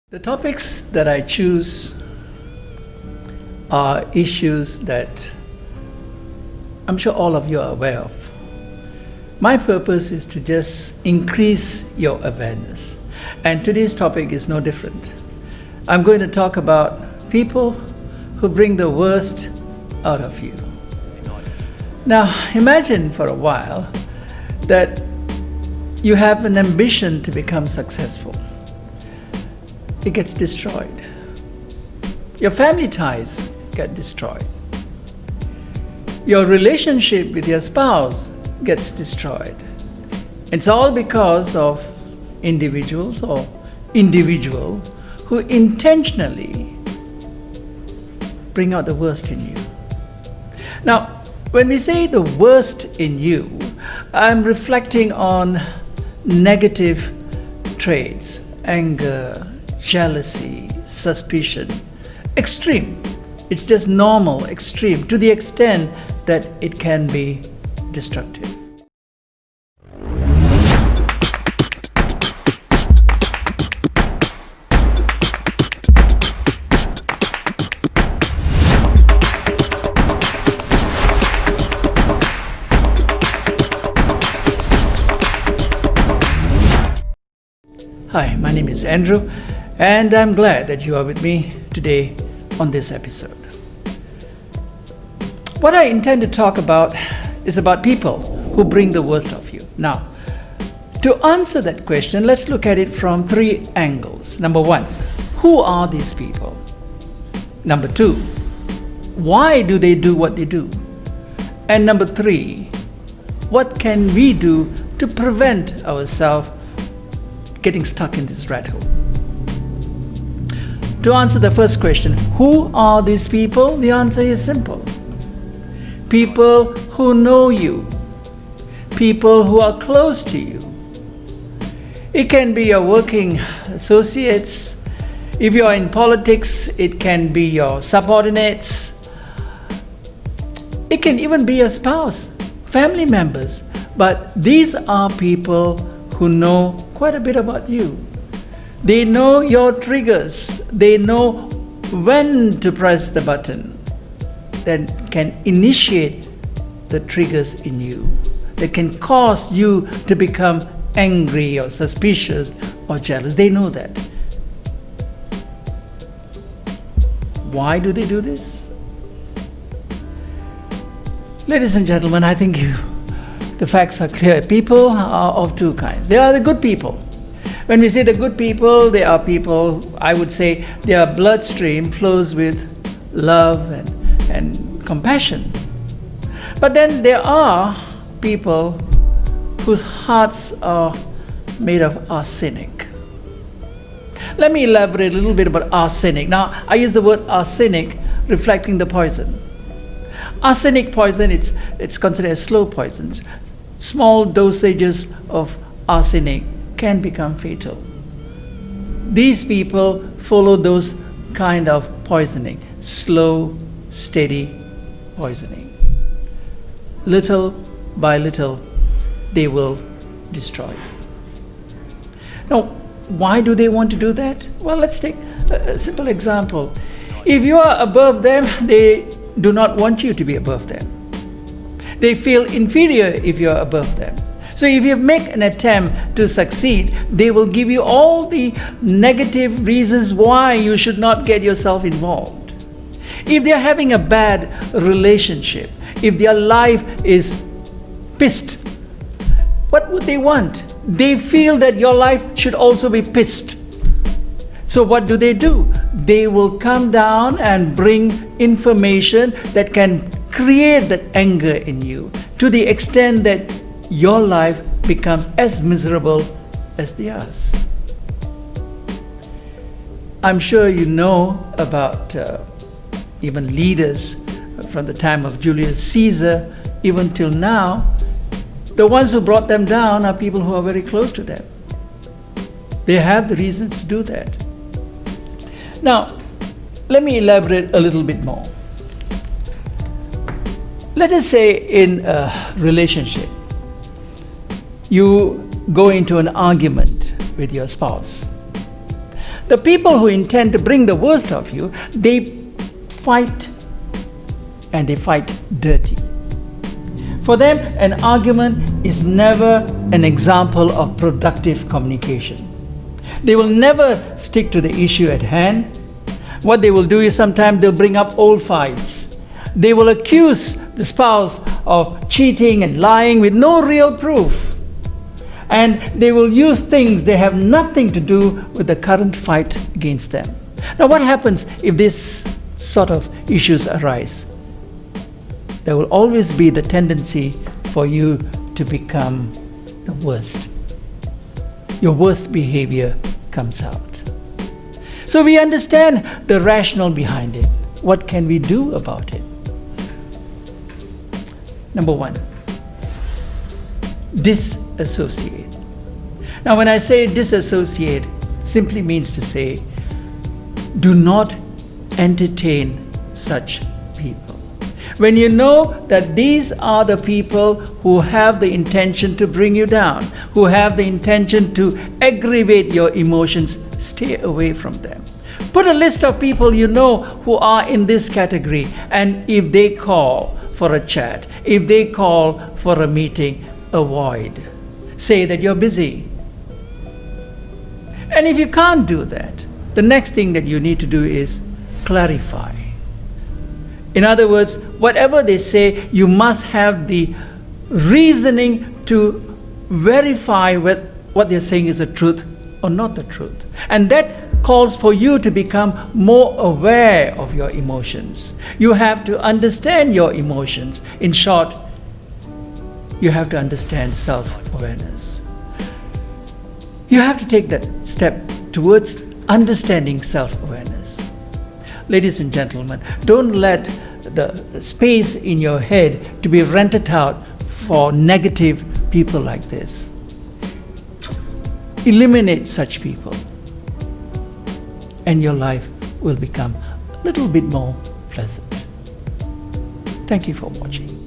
The topics that I choose are issues that I'm sure all of you are aware of. My purpose is to just increase your awareness, and today's topic is no different. I'm going to talk about people who bring the worst out of you. Now, imagine for a while that you have an ambition to become successful. It gets destroyed. Your family ties get destroyed. Your relationship with your spouse gets destroyed. It's all because of individuals or individual who intentionally bring out the worst in you. Now, when we say the worst in you, I'm reflecting on negative traits, anger, jealousy, suspicion, extreme. It's just normal, extreme, to the extent that it can be destructive. Hi, my name is Andrew, and I'm glad that you are with me today on this episode. What I intend to talk about is about people who bring the worst of you. Now, to answer that question, let's look at it from three angles. Number one, who are these people? Number two, why do they do what they do? And number three, what can we do to prevent ourselves getting stuck in this rat hole? To answer the first question, who are these people? The answer is simple. People who know you, people who are close to you. It can be your working associates. If you are in politics, it can be your subordinates. It can even be your spouse, family members. But these are people who know quite a bit about you. They know your triggers. They know when to press the button that can initiate the triggers in you, that can cause you to become angry or suspicious or jealous. They know that. Why do they do this? Ladies and gentlemen, I think the facts are clear. People are of two kinds. There are the good people. When we say the good people, they are people, I would say, their bloodstream flows with love and compassion. But then there are people whose hearts are made of arsenic. Let me elaborate a little bit about arsenic. Now, I use the word arsenic reflecting the poison. Arsenic poison, it's considered as slow poisons. Small dosages of arsenic can become fatal. These people follow those kind of poisoning, slow, steady poisoning. Little by little, they will destroy you. Now, why do they want to do that? Well, let's take a simple example. If you are above them, they do not want you to be above them. They feel inferior if you are above them. So if you make an attempt to succeed, they will give you all the negative reasons why you should not get yourself involved. If they are having a bad relationship, if their life is pissed, what would they want? They feel that your life should also be pissed. So what do? They will come down and bring information that can create that anger in you to the extent that your life becomes as miserable as theirs. I'm sure you know about even leaders from the time of Julius Caesar, even till now. The ones who brought them down are people who are very close to them. They have the reasons to do that. Now, let me elaborate a little bit more. Let us say in a relationship, you go into an argument with your spouse. The people who intend to bring the worst of you, they fight, and they fight dirty. For them, an argument is never an example of productive communication. They will never stick to the issue at hand. What they will do is sometimes they'll bring up old fights. They will accuse the spouse of cheating and lying with no real proof. And they will use things that have nothing to do with the current fight against them. Now, what happens if this sort of issues arise? There will always be the tendency for you to become the worst. Your worst behavior comes out. So we understand the rationale behind it. What can we do about it? Number one, disassociate. Now, when I say disassociate, simply means to say, do not entertain such people. When you know that these are the people who have the intention to bring you down, who have the intention to aggravate your emotions, stay away from them. Put a list of people you know who are in this category, and if they call for a chat, if they call for a meeting, avoid. Say that you're busy. And if you can't do that, the next thing that you need to do is clarify. In other words, whatever they say, you must have the reasoning to verify what they're saying is the truth or not the truth. And that calls for you to become more aware of your emotions. You have to understand your emotions. In short, you have to understand self-awareness. You have to take that step towards understanding self-awareness. Ladies and gentlemen, don't let the space in your head to be rented out for negative people like this. Eliminate such people, and your life will become a little bit more pleasant. Thank you for watching.